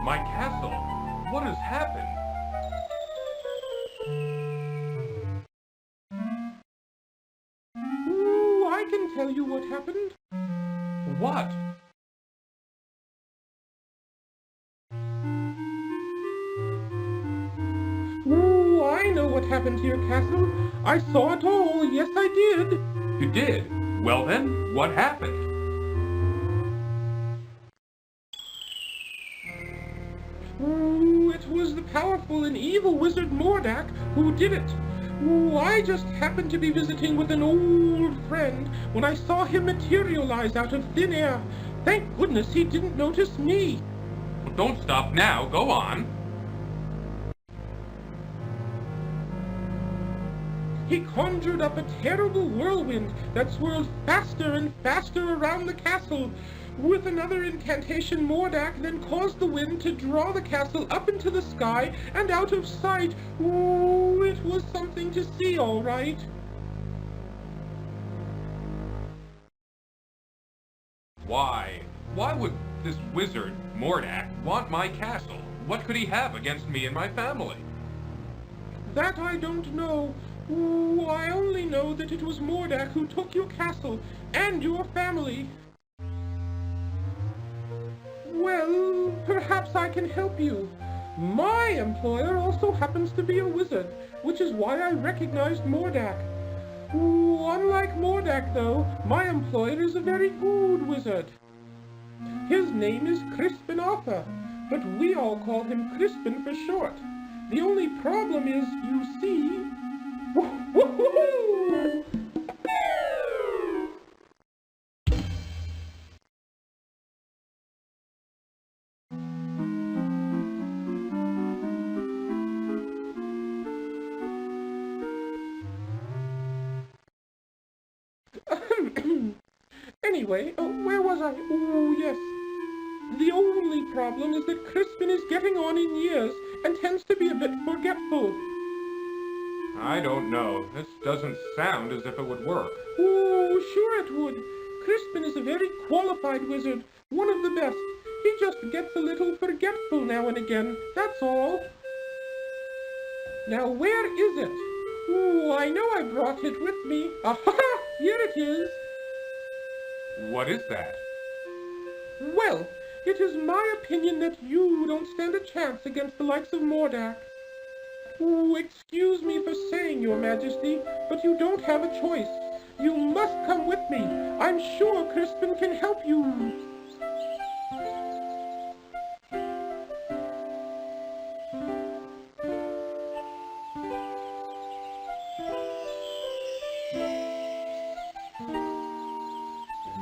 My castle? What has happened? Ooh, I can tell you what happened. What? Ooh, I know what happened to your castle. I saw it all. Yes, I did. You did? Well then, what happened? Ooh, it was the powerful and evil wizard Mordak who did it. Ooh, I just happened to be visiting with an old friend when I saw him materialize out of thin air. Thank goodness he didn't notice me. Well, don't stop now, go on. He conjured up a terrible whirlwind that swirled faster and faster around the castle. With another incantation, Mordak then caused the wind to draw the castle up into the sky and out of sight. Ooh, it was something to see, all right. Why? Why would this wizard, Mordak, want my castle? What could he have against me and my family? That I don't know. Ooh, I only know that it was Mordak who took your castle and your family. Well, perhaps I can help you. My employer also happens to be a wizard, which is why I recognized Mordak. Ooh, unlike Mordak, though, my employer is a very good wizard. His name is Crispin Arthur, but we all call him Crispin for short. The only problem is, you see... Woo-hoo-hoo! Anyway, where was I? Oh, yes. The only problem is that Crispin is getting on in years and tends to be a bit forgetful. I don't know. This doesn't sound as if it would work. Oh, sure it would. Crispin is a very qualified wizard, one of the best. He just gets a little forgetful now and again, that's all. Now, where is it? Oh, I know I brought it with me. Aha! Here it is. What is that? Well, it is my opinion that you don't stand a chance against the likes of Mordak. Oh, excuse me for saying, Your Majesty, but you don't have a choice. You must come with me. I'm sure Crispin can help you.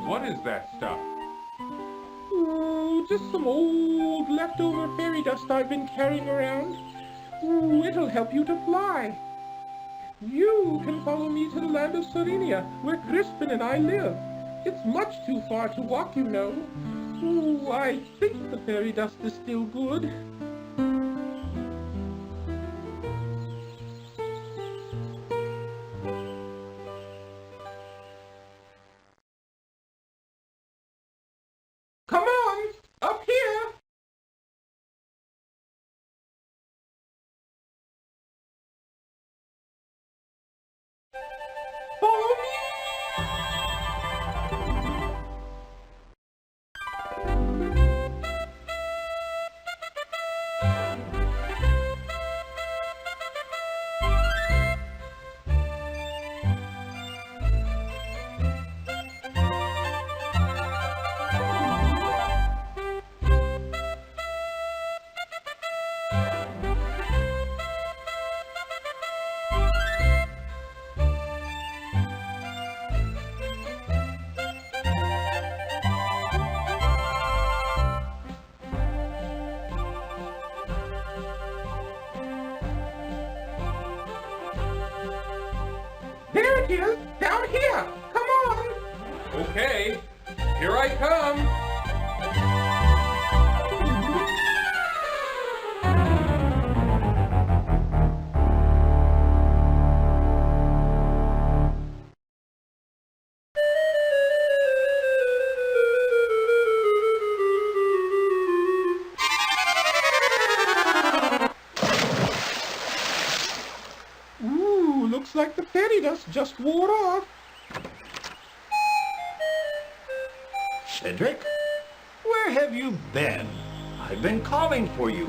What is that stuff? Oh, just some old leftover fairy dust I've been carrying around. Oh, it'll help you to fly. You can follow me to the land of Serenia, where Crispin and I live. It's much too far to walk, you know. Oh, I think the fairy dust is still good. Come on, up here! There it is, down here. Come on. Okay, here I come. Ooh, looks like the fairy dust just wore off. Cedric? Where have you been? I've been calling for you.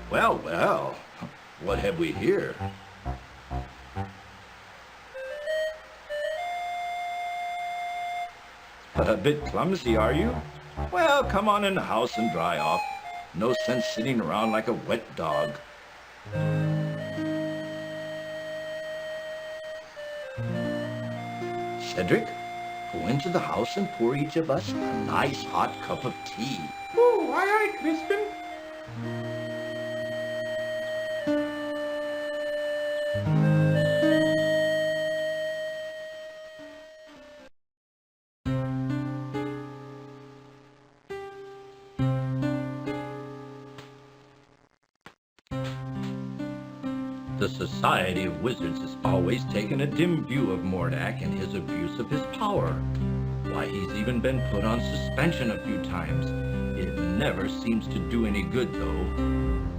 Well, well, what have we here? A bit clumsy, are you? Well, come on in the house and dry off. No sense sitting around like a wet dog. Cedric, go into the house and pour each of us a nice hot cup of tea. Ooh, aye, aye, Crispin. The Society of Wizards has always taken a dim view of Mordak and his abuse of his power. Why, he's even been put on suspension a few times. It never seems to do any good, though.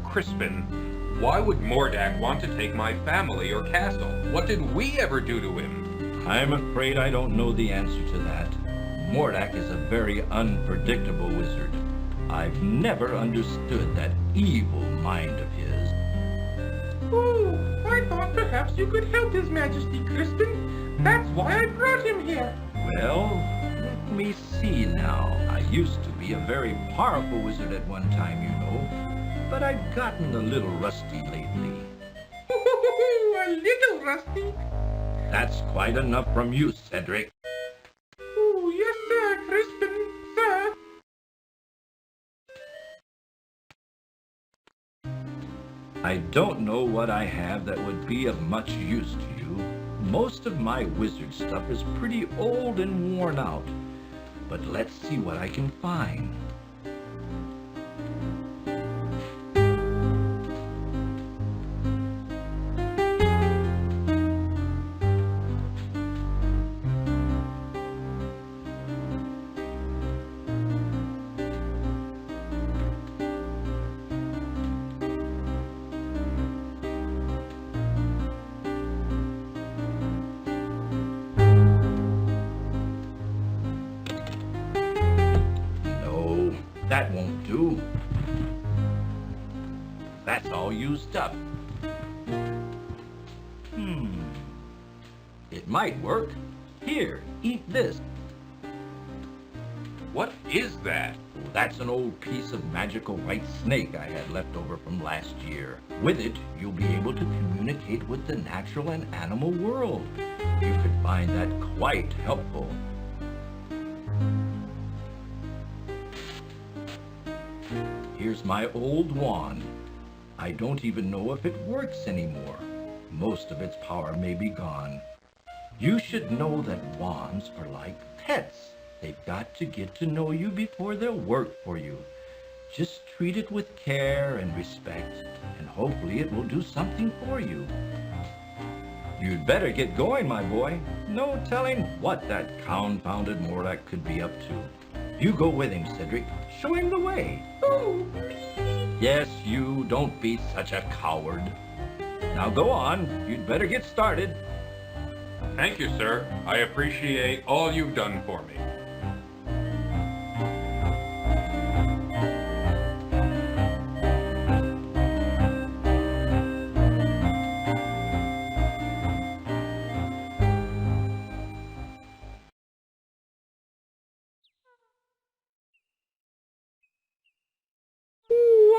Crispin, why would Mordak want to take my family or castle? What did we ever do to him? I'm afraid I don't know the answer to that. Mordak is a very unpredictable wizard. I've never understood that evil mind of his. Ooh, I thought perhaps you could help His Majesty, Crispin. That's why I brought him here. Well, let me see now. I used to be a very powerful wizard at one time, you know, but I've gotten a little rusty lately. A little rusty. That's quite enough from you, Cedric. Ooh, yes, sir, Crispin, sir. I don't know what I have that would be of much use to you. Most of my wizard stuff is pretty old and worn out. But let's see what I can find. That won't do. That's all used up. It might work. Here, eat this. What is that? Oh, that's an old piece of magical white snake I had left over from last year. With it, you'll be able to communicate with the natural and animal world. You could find that quite helpful. Here's my old wand. I don't even know if it works anymore. Most of its power may be gone. You should know that wands are like pets. They've got to get to know you before they'll work for you. Just treat it with care and respect, and hopefully it will do something for you. You'd better get going, my boy. No telling what that confounded Mordak could be up to. You go with him, Cedric. Show him the way. Ooh, Yes, you. Don't be such a coward. Now go on. You'd better get started. Thank you, sir. I appreciate all you've done for me.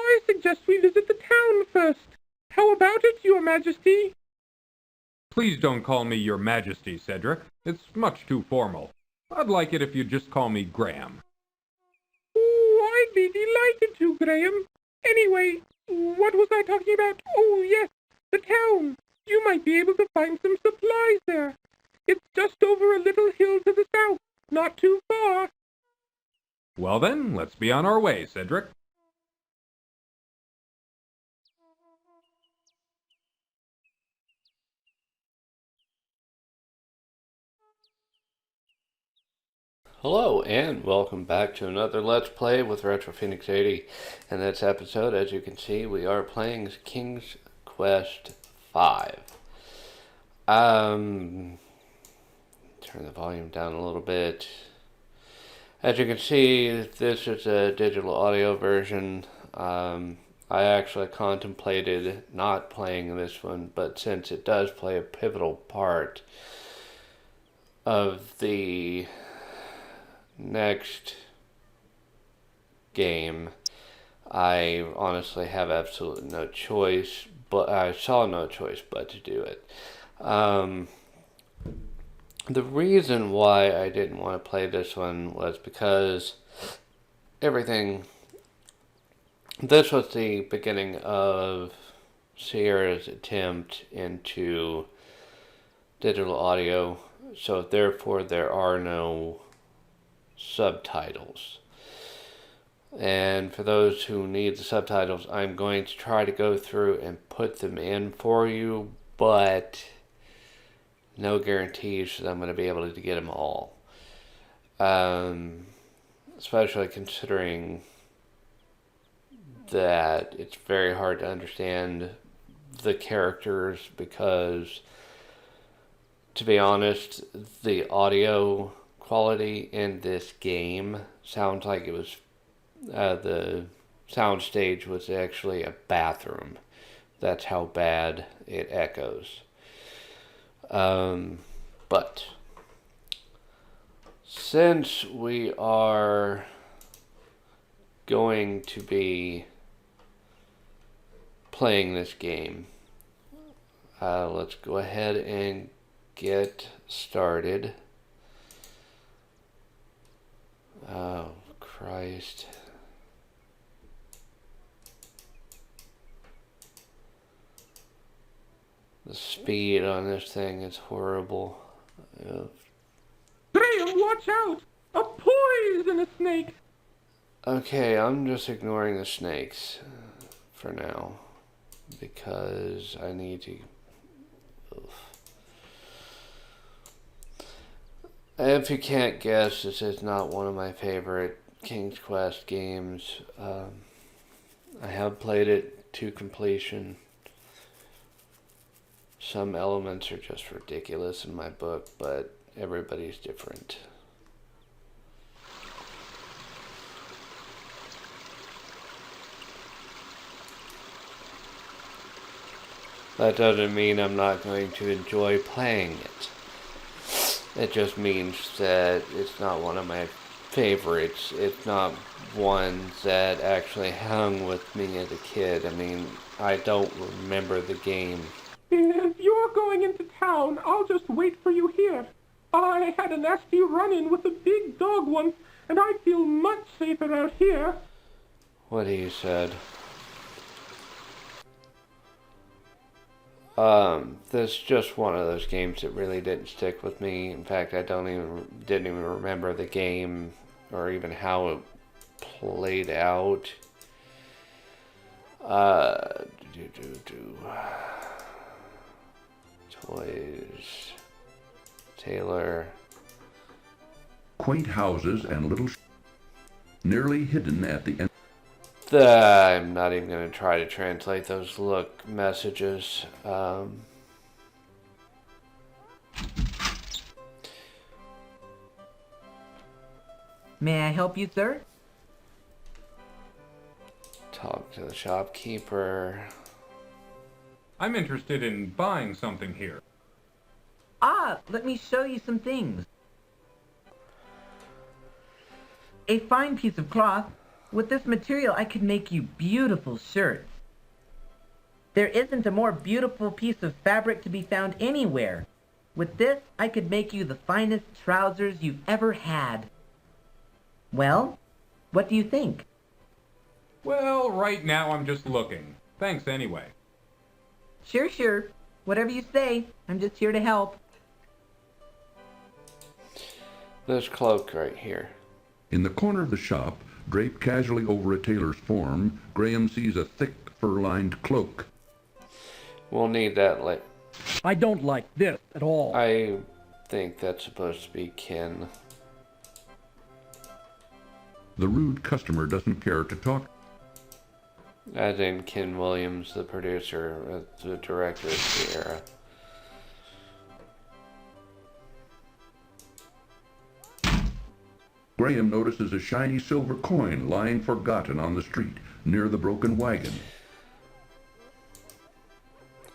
I suggest we visit the town first. How about it, Your Majesty? Please don't call me Your Majesty, Cedric. It's much too formal. I'd like it if you'd just call me Graham. Ooh, I'd be delighted to, Graham. Anyway, What was I talking about? Oh, yes, the town. You might be able to find some supplies there. It's just over a little hill to the south, not too far. Well then, let's be on our way, Cedric. Hello and welcome back to another Let's Play with Retro Phoenix 80. In this episode, as you can see, we are playing King's Quest V. Turn the volume down a little bit. As you can see, this is a digital audio version. I actually contemplated not playing this one, but since it does play a pivotal part of the next game, I honestly have absolutely no choice, but I saw no choice but to do it. The reason why I didn't want to play this one was because this was the beginning of Sierra's attempt into digital audio, so therefore there are no subtitles. And for those who need the subtitles, I'm going to try to go through and put them in for you, but no guarantees that I'm going to be able to get them all. Especially considering that it's very hard to understand the characters because, to be honest, the audio quality in this game sounds like it was the sound stage was actually a bathroom. That's how bad it echoes. But since we are going to be playing this game, let's go ahead and get started. Oh, Christ. The speed on this thing is horrible. Graham, watch out! A poisonous snake! Okay, I'm just ignoring the snakes for now because I need to... If you can't guess, this is not one of my favorite King's Quest games. I have played it to completion. Some elements are just ridiculous in my book, but everybody's different. That doesn't mean I'm not going to enjoy playing it. It just means that it's not one of my favorites. It's not one that actually hung with me as a kid. I mean, I don't remember the game. If you're going into town, I'll just wait for you here. I had a nasty run-in with a big dog once, and I feel much safer out here. What he said. This is just one of those games that really didn't stick with me. In fact, I didn't even remember the game or even how it played out. Toys. Taylor. Quaint houses and little nearly hidden at the end. I'm not even going to try to translate those messages. May I help you, sir? Talk to the shopkeeper. I'm interested in buying something here. Ah, let me show you some things. A fine piece of cloth. With this material, I could make you beautiful shirts. There isn't a more beautiful piece of fabric to be found anywhere. With this, I could make you the finest trousers you've ever had. Well, what do you think? Well, right now I'm just looking. Thanks anyway. Sure, sure. Whatever you say. I'm just here to help. This cloak right here. In the corner of the shop, draped casually over a tailor's form, Graham sees a thick fur-lined cloak. We'll need that later. I don't like this at all. I think that's supposed to be Ken. The rude customer doesn't care to talk. As in Ken Williams, the producer, the director of Sierra. Graham notices a shiny silver coin lying forgotten on the street near the broken wagon.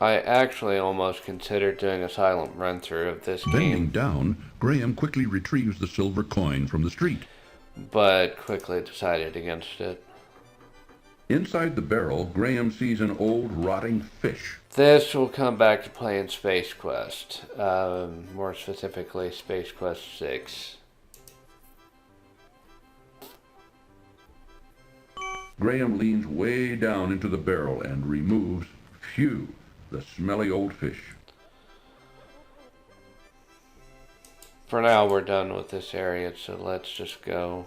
I actually almost considered doing a silent run-through of this Bending game, down, Graham quickly retrieves the silver coin from the street. but quickly decided against it. Inside the barrel, Graham sees an old rotting fish. This will come back to playing Space Quest, more specifically Space Quest 6. Graham leans way down into the barrel and removes, phew, the smelly old fish. For now, we're done with this area, so let's just go.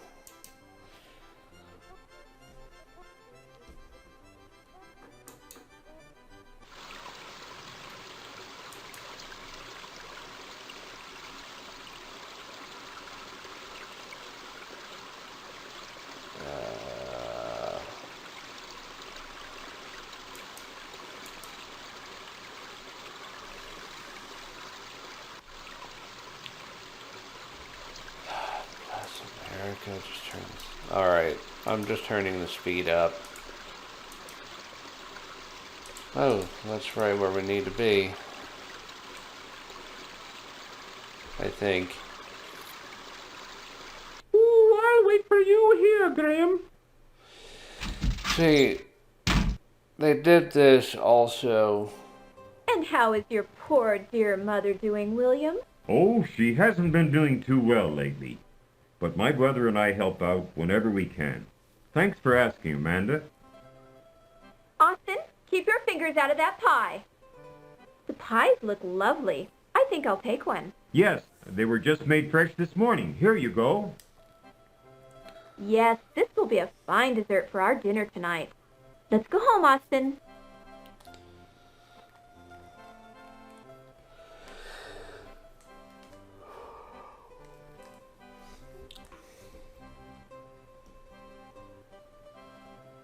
Alright, I'm just turning the speed up. Oh, that's right where we need to be. I think. Ooh, I'll wait for you here, Graham. See, they did this also. And how is your poor dear mother doing, William? Oh, she hasn't been doing too well lately. But my brother and I help out whenever we can. Thanks for asking, Amanda. Austin, keep your fingers out of that pie. The pies look lovely. I think I'll take one. Yes, they were just made fresh this morning. Here you go. Yes, this will be a fine dessert for our dinner tonight. Let's go home, Austin.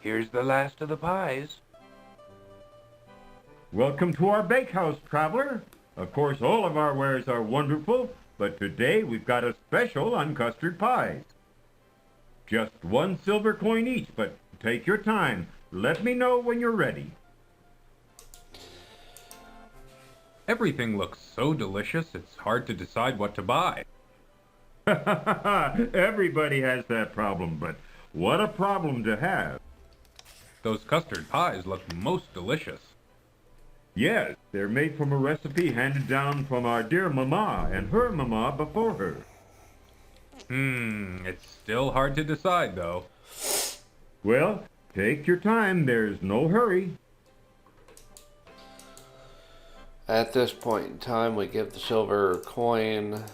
Here's the last of the pies. Welcome to our bakehouse, traveler. Of course, all of our wares are wonderful, but today we've got a special on custard pies. Just 1 silver coin each, but take your time. Let me know when you're ready. Everything looks so delicious, it's hard to decide what to buy. Everybody has that problem, but what a problem to have. Those custard pies look most delicious. Yes, they're made from a recipe handed down from our dear Mama and her Mama before her. It's still hard to decide, though. Well, take your time. There's no hurry. At this point in time, we give the silver coin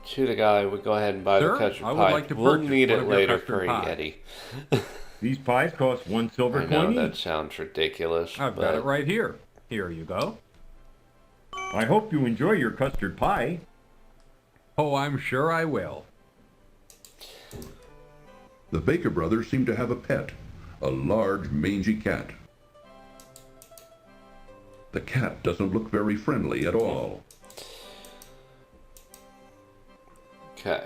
to the guy. We go ahead and buy Sir, the custard I would pie. like to We'll purchase need one it of your later custard for a pies. Yeti. These pies cost 1 silver I know coin that each. sounds ridiculous. I've but got it right here. Here you go. I hope you enjoy your custard pie. Oh, I'm sure I will. The Baker brothers seem to have a pet, a large mangy cat. The cat doesn't look very friendly at all. Okay.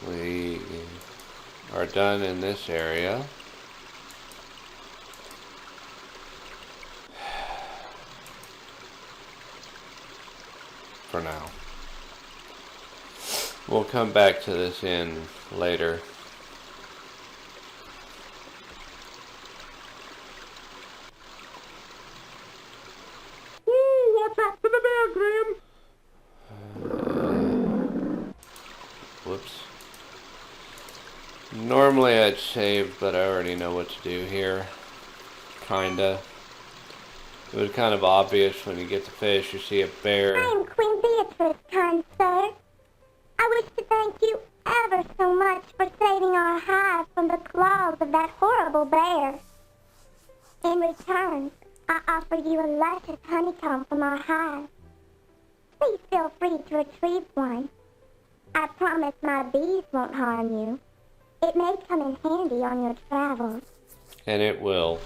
We are done in this area. For now. We'll come back to this inn later. Ooh, watch out for the bear, Graham. Whoops. Normally I'd save, but I already know what to do here. Kinda. It was kind of obvious when you get the fish, you see a bear. I am Queen Beatrice, kind sir. I wish to thank you ever so much for saving our hive from the claws of that horrible bear. In return, I offer you a luscious honeycomb from our hive. Please feel free to retrieve one. I promise my bees won't harm you. It may come in handy on your travels. And it will.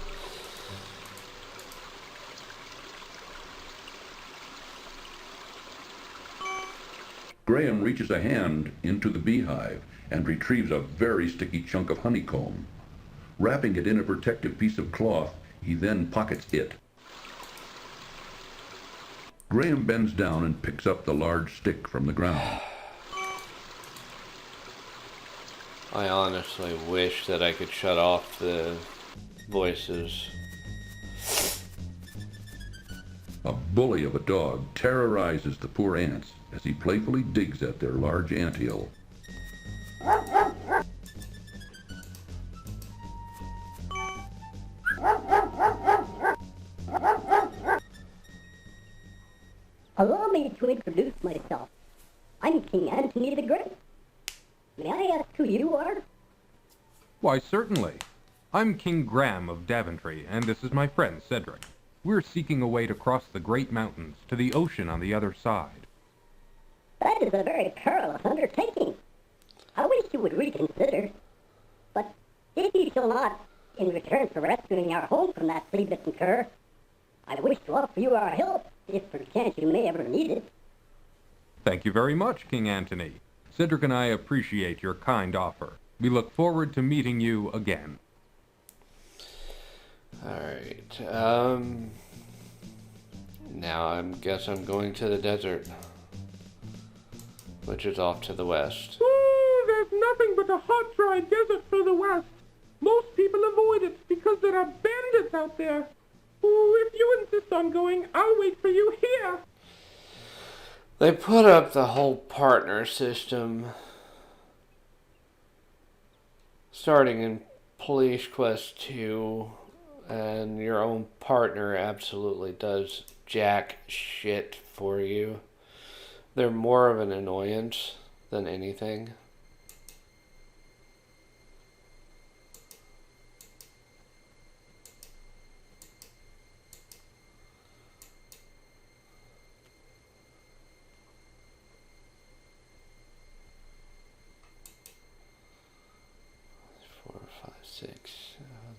Graham reaches a hand into the beehive and retrieves a very sticky chunk of honeycomb. Wrapping it in a protective piece of cloth, he then pockets it. Graham bends down and picks up the large stick from the ground. I honestly wish that I could shut off the voices. A bully of a dog terrorizes the poor ants as he playfully digs at their large anthill. Allow me to introduce myself. I'm King Antony the Great. May I ask who you are? Why, certainly. I'm King Graham of Daventry, and this is my friend Cedric. We're seeking a way to cross the great mountains to the ocean on the other side. That is a very perilous undertaking. I wish you would reconsider. But if you shall not, in return for rescuing our home from that flea-bitten cur, I wish to offer you our help, if perchance you may ever need it. Thank you very much, King Antony. Cedric and I appreciate your kind offer. We look forward to meeting you again. Alright, now I guess I'm going to the desert, which is off to the west. Oh, there's nothing but a hot, dry desert for the west. Most people avoid it because there are bandits out there. Oh, if you insist on going, I'll wait for you here. They put up the whole partner system starting in Police Quest 2, and your own partner absolutely does jack shit for you. They're more of an annoyance than anything.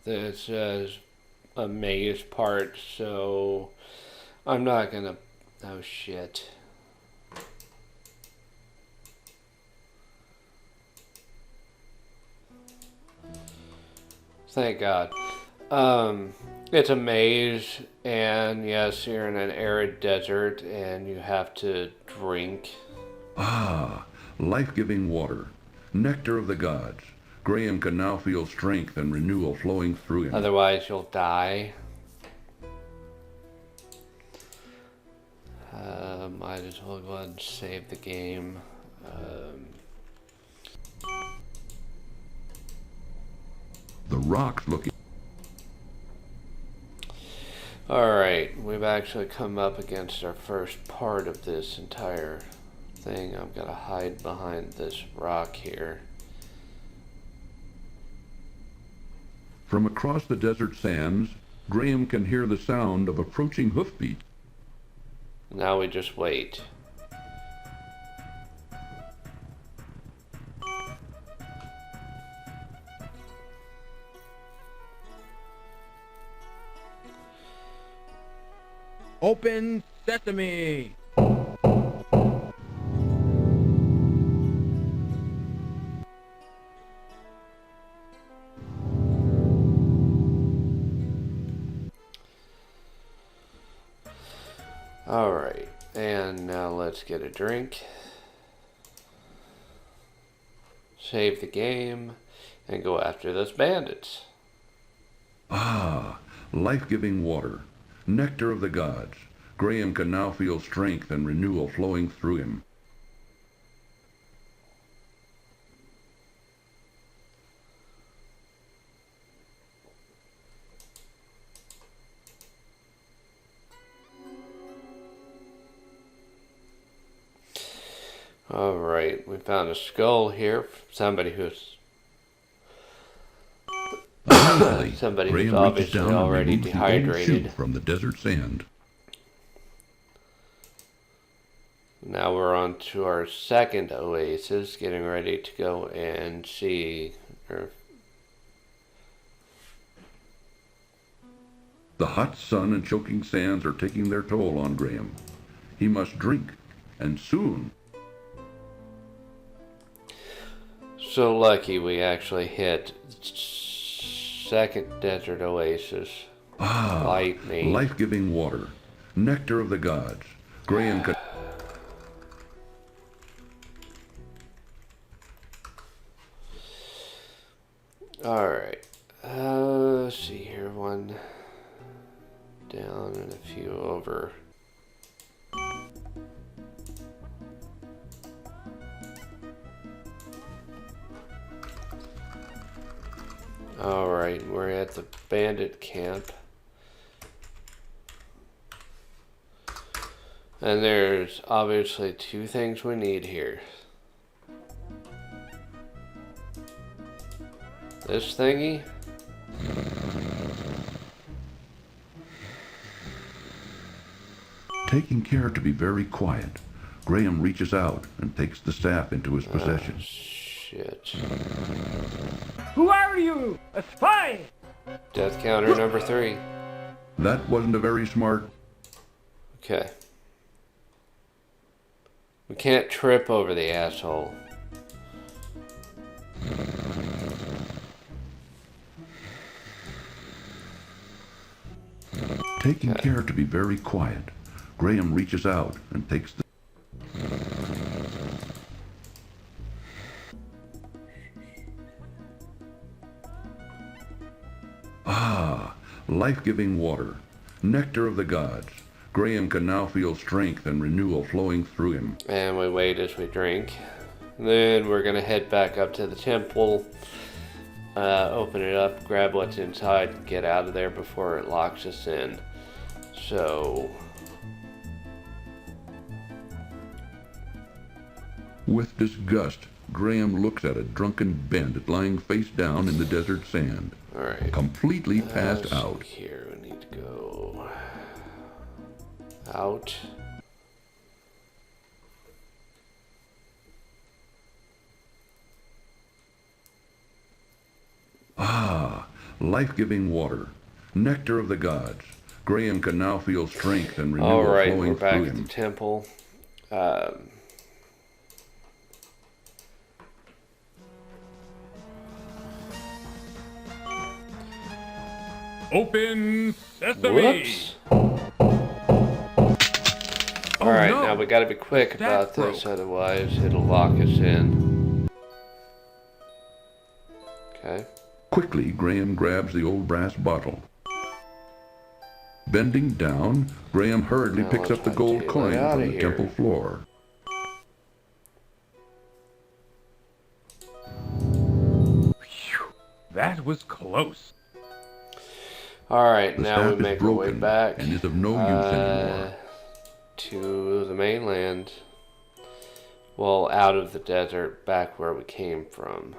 This is a maze part, so I'm not gonna... Oh shit. Thank God. It's a maze, and yes, you're in an arid desert, and you have to drink. Ah, life-giving water, nectar of the gods. Graham can now feel strength and renewal flowing through him. Otherwise, you'll die. Might as well go ahead and save the game. The rocks looking... Alright, we've actually come up against our first part of this entire thing. I've got to hide behind this rock here. From across the desert sands, Graham can hear the sound of approaching hoofbeats. Now we just wait. Open sesame! Alright, and now let's get a drink. Save the game, and go after those bandits. Ah, life-giving water, nectar of the gods. Graham can now feel strength and renewal flowing through him. Alright, we found a skull here. Somebody who's Somebody who's Graham reaches obviously down and already removes the old dehydrated. chute from the desert sand. Now we're on to our second oasis, getting ready to go and see. The hot sun and choking sands are taking their toll on Graham. He must drink, and soon. So lucky we actually hit second desert oasis. Life-giving water, nectar of the gods. Graham could. Alright. Let's see here. One down and a few over. Alright, we're at the bandit camp. And there's obviously two things we need here. This thingy. Taking care to be very quiet, Graham reaches out and takes the staff into his possession. Shit. Who are you? A spy! Death counter number 3. That wasn't a very smart. Okay. We can't trip over the asshole. Taking care to be very quiet, Graham reaches out and takes the. Life-giving water, nectar of the gods. Graham can now feel strength and renewal flowing through him. And we wait as we drink. Then we're going to head back up to the temple, open it up, grab what's inside, and get out of there before it locks us in. So... With disgust, Graham looks at a drunken bandit lying face down in the desert sand. Alright. Completely passed out. Here, we need to go out. Life-giving water, nectar of the gods. Graham can now feel strength and renewal Alright, flowing we're back through at him. the temple. Open sesame! Whoops. Alright, no. now we gotta be quick about this, otherwise it'll lock us in. Okay. Quickly, Graham grabs the old brass bottle. Bending down, Graham hurriedly Now picks let's up the try to gold get coin outta from the here. temple floor. That was close. Alright, The now we staff is make our way broken back and is of no use anymore. to the mainland. Well, out of the desert, back where we came from.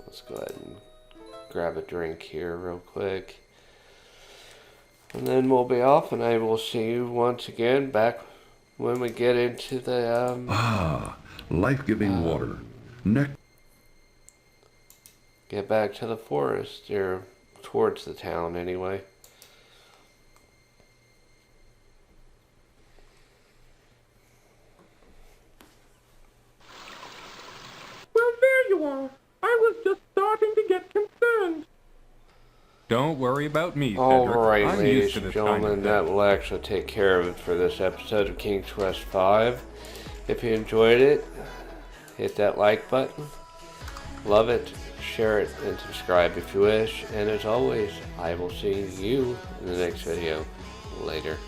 Let's go ahead and grab a drink here real quick. And then we'll be off, and I will see you once again back when we get into the, Life-giving water. get back to the forest, or towards the town anyway. Well, there you are. I was just starting to get concerned. Don't worry about me, Cedric. Alright, I'm used ladies to and this kind of gentlemen, thing. that will actually take care of it for this episode of King's Quest V. If you enjoyed it, hit that like button, love it, share it, and subscribe if you wish. And as always, I will see you in the next video. Later.